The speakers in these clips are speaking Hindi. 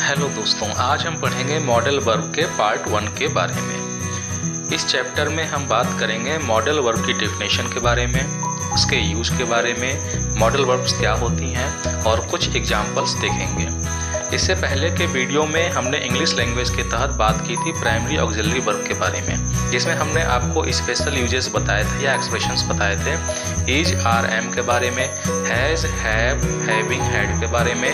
हेलो दोस्तों, आज हम पढ़ेंगे मॉडल वर्ब के पार्ट 1 के बारे में। इस चैप्टर में हम बात करेंगे मॉडल वर्ब की डेफिनेशन के बारे में, उसके यूज के बारे में, मॉडल वर्ब्स क्या होती हैं और कुछ एग्जाम्पल्स देखेंगे। इससे पहले के वीडियो में हमने इंग्लिश लैंग्वेज के तहत बात की थी प्राइमरी ऑक्सिलरी वर्ब के बारे में, जिसमें हमने आपको स्पेशल यूजेस बताए थे या एक्सप्रेशंस बताए थे। इज, आर, एम के बारे में, हैज़, हैव, हैविंग, हैड के बारे में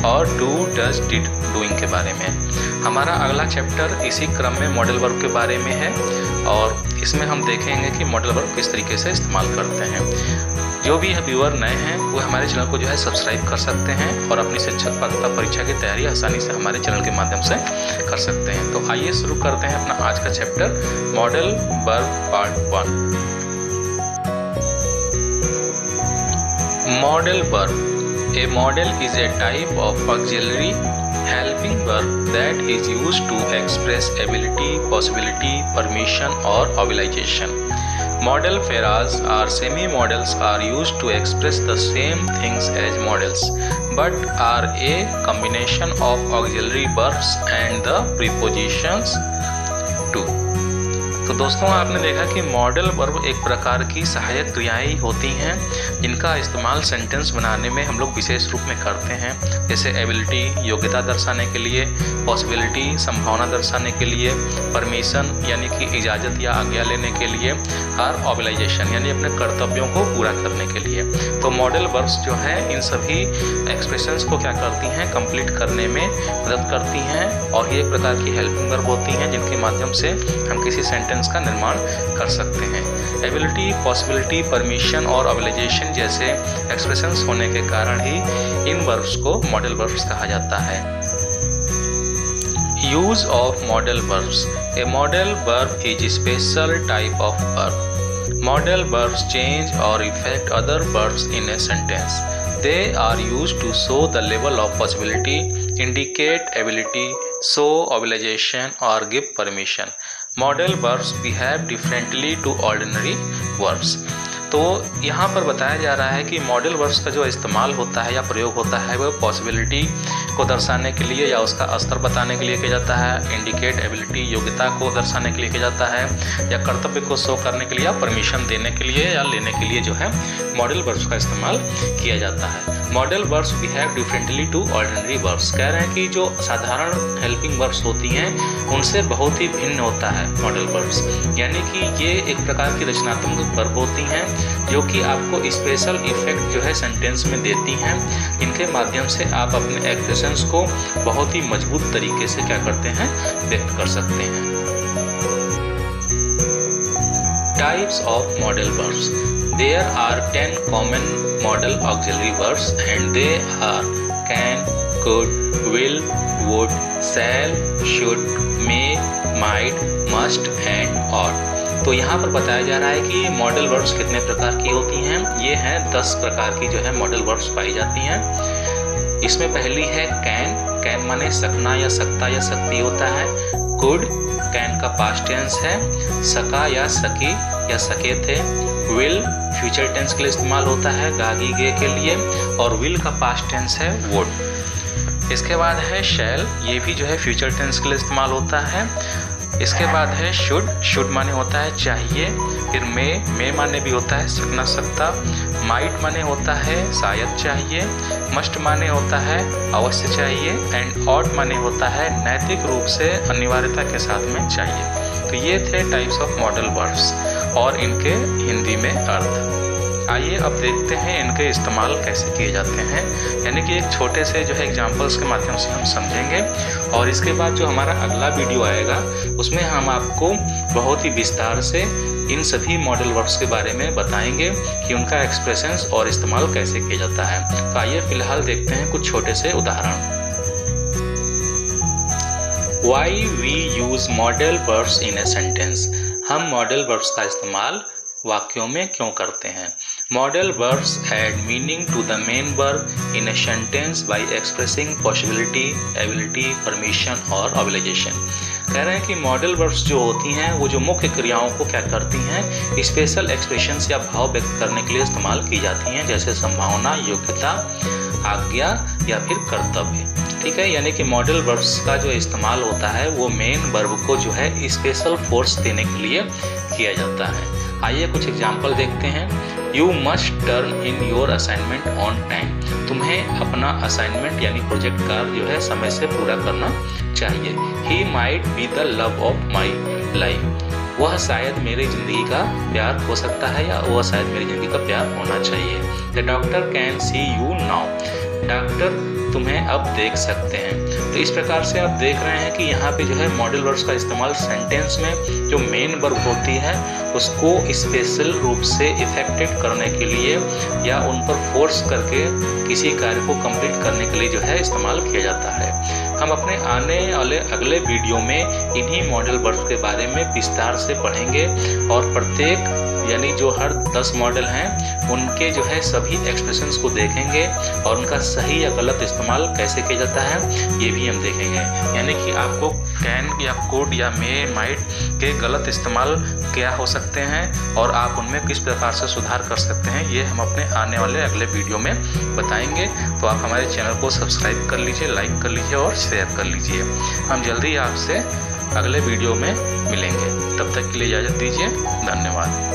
और डू, डज, डिड, डूइंग के बारे में। हमारा अगला चैप्टर इसी क्रम में मॉडल वर्ब के बारे में है और इसमें हम देखेंगे कि मॉडल वर्ब किस तरीके से इस्तेमाल करते हैं। जो भी व्यूअर नए हैं वो हमारे चैनल को सब्सक्राइब कर सकते हैं और अपनी शिक्षक पात्रता परीक्षा की तैयारी आसानी से हमारे चैनल के माध्यम से कर सकते हैं। तो आइए शुरू करते हैं अपना आज का chapter modal verb part 1। Modal verb. A model is a type of auxiliary helping verb that is used to express ability, possibility, permission or obligation. Modal phrases or semi-modals are used to express the same things as models, but are a combination of auxiliary verbs and the prepositions too. तो दोस्तों, आपने देखा कि मॉडल वर्ब एक प्रकार की सहायक क्रियाएं होती हैं जिनका इस्तेमाल सेंटेंस बनाने में हम लोग विशेष रूप में करते हैं, जैसे एबिलिटी योग्यता दर्शाने के लिए, पॉसिबिलिटी संभावना दर्शाने के लिए, परमिशन यानी कि इजाज़त या आज्ञा लेने के लिए और ऑब्लिगेशन यानी अपने कर्तव्यों को पूरा करने के लिए। तो मॉडल वर्ब्स जो है इन सभी एक्सप्रेशंस को क्या करती हैं, कंप्लीट करने में मदद करती हैं और ये एक प्रकार की हेल्पिंग वर्ब होती हैं जिनके माध्यम से हम किसी सेंटेंस का निर्माण कर सकते हैं। एबिलिटी, पॉसिबिलिटी, परमिशन और ऑब्लिगेशन जैसे एक्सप्रेशंस होने के कारण ही इन वर्ब्स को मॉडल वर्ब्स कहा जाता है। Use of modal verbs. A modal verb is special type of verb. Modal verbs change और affect other verbs in a sentence. They are used to show the level of possibility, indicate ability, show obligation or give permission. Model verbs behave differently to ordinary verbs. तो यहाँ पर बताया जा रहा है कि मॉडल वर्ब्स का जो इस्तेमाल होता है या प्रयोग होता है वह पॉसिबिलिटी को दर्शाने के लिए या उसका स्तर बताने के लिए किया जाता है, इंडिकेट एबिलिटी योग्यता को दर्शाने के लिए किया जाता है, या कर्तव्य को शो करने के लिए या परमिशन देने के लिए या लेने के लिए जो है मॉडल वर्ब्स का इस्तेमाल किया जाता है। Model verbs behave differently to ordinary verbs. कह रहे हैं कि जो साधारण हेल्पिंग वर्ब्स होती हैं उनसे बहुत ही भिन्न होता है मॉडल वर्ब्स, यानी कि ये एक प्रकार की रचनात्मक वर्ब होती हैं जो कि आपको स्पेशल इफेक्ट जो है सेंटेंस में देती हैं, इनके माध्यम से आप अपने एक्सप्रेशंस को बहुत ही मजबूत तरीके से क्या करते हैं, व्यक्त कर सकते हैं। Types of modal verbs. There are 10 common modal auxiliary verbs and they are can, could, will, would, shall, should, may, might, must and ought। तो यहाँ पर बताया जा रहा है कि मॉडल वर्ब्स कितने प्रकार की होती हैं। ये हैं 10 प्रकार की जो है मॉडल वर्ब्स पाई जाती हैं। इसमें पहली है कैन। कैन माने सकना या सकता या सकती होता है। कुड, कैन का पास्ट टेंस है, सका या सकी या सके थे। विल फ्यूचर टेंस के लिए इस्तेमाल होता है, गागी गे के लिए, और विल का पास्ट टेंस है वुड। इसके बाद है शैल, ये भी जो है फ्यूचर टेंस के लिए इस्तेमाल होता है। इसके बाद है शुड। शुड माने होता है चाहिए। फिर मे माने भी होता है सकना सकता। माइट माने होता है शायद चाहिए। मस्ट माने होता है अवश्य चाहिए। एंड ऑट माने होता है नैतिक रूप से अनिवार्यता के साथ में चाहिए। तो ये थे टाइप्स ऑफ मॉडल वर्ब्स और इनके हिंदी में अर्थ। आइए अब देखते हैं इनके इस्तेमाल कैसे किए जाते हैं, यानी कि एक छोटे से जो है एग्जाम्पल्स के माध्यम से हम समझेंगे और इसके बाद जो हमारा अगला वीडियो आएगा उसमें हम आपको बहुत ही विस्तार से इन सभी मॉडल वर्ब्स के बारे में बताएंगे कि उनका एक्सप्रेशंस और इस्तेमाल कैसे किया जाता है। तो आइए फिलहाल देखते हैं कुछ छोटे से उदाहरण। Why we use modal verbs in a sentence? हम मॉडल वर्ब्स का इस्तेमाल वाक्यों में क्यों करते हैं? Model verbs add meaning to the main verb in a sentence by expressing possibility, ability, permission और ऑब्लिगेशन। कह रहे हैं कि मॉडल वर्ब्स जो होती हैं वो जो मुख्य क्रियाओं को क्या करती हैं, स्पेशल एक्सप्रेशंस या भाव व्यक्त करने के लिए इस्तेमाल की जाती हैं, जैसे संभावना, योग्यता, आज्ञा या फिर कर्तव्य। ठीक है, यानी कि मॉडल वर्ब्स का जो इस्तेमाल होता है वो मेन वर्ब को जो है स्पेशल फोर्स देने के लिए किया जाता है। आइए कुछ एग्जाम्पल देखते हैं। You must turn in your assignment on time. तुम्हें अपना असाइनमेंट यानी प्रोजेक्ट कार्य जो है समय से पूरा करना चाहिए। He might be the love of my life. वह शायद मेरी ज़िंदगी का प्यार हो सकता है या वह शायद मेरी ज़िंदगी का प्यार होना चाहिए। The doctor can see you now. Doctor तुम्हें अब देख सकते हैं। तो इस प्रकार से आप देख रहे हैं कि यहाँ पे जो है मॉडल वर्ब्स का इस्तेमाल सेंटेंस में जो मेन वर्ब होती है उसको स्पेशल रूप से इफेक्टेड करने के लिए या उन पर फोर्स करके किसी कार्य को कंप्लीट करने के लिए जो है इस्तेमाल किया जाता है। हम अपने आने वाले अगले वीडियो में इन्हीं मॉडल वर्ब्स के बारे में विस्तार से पढ़ेंगे और प्रत्येक यानी जो हर 10 मॉडल हैं उनके जो है सभी एक्सप्रेशंस को देखेंगे और उनका सही या गलत इस्तेमाल कैसे किया जाता है ये भी हम देखेंगे। यानी कि आपको कैन या कोड या मे माइट के गलत इस्तेमाल क्या हो सकते हैं और आप उनमें किस प्रकार से सुधार कर सकते हैं, ये हम अपने आने वाले अगले वीडियो में बताएंगे। तो आप हमारे चैनल को सब्सक्राइब कर लीजिए, लाइक कर लीजिए और शेयर कर लीजिए। हम जल्दी आपसे अगले वीडियो में मिलेंगे। तब तक के लिए इजाज़त दीजिए। धन्यवाद।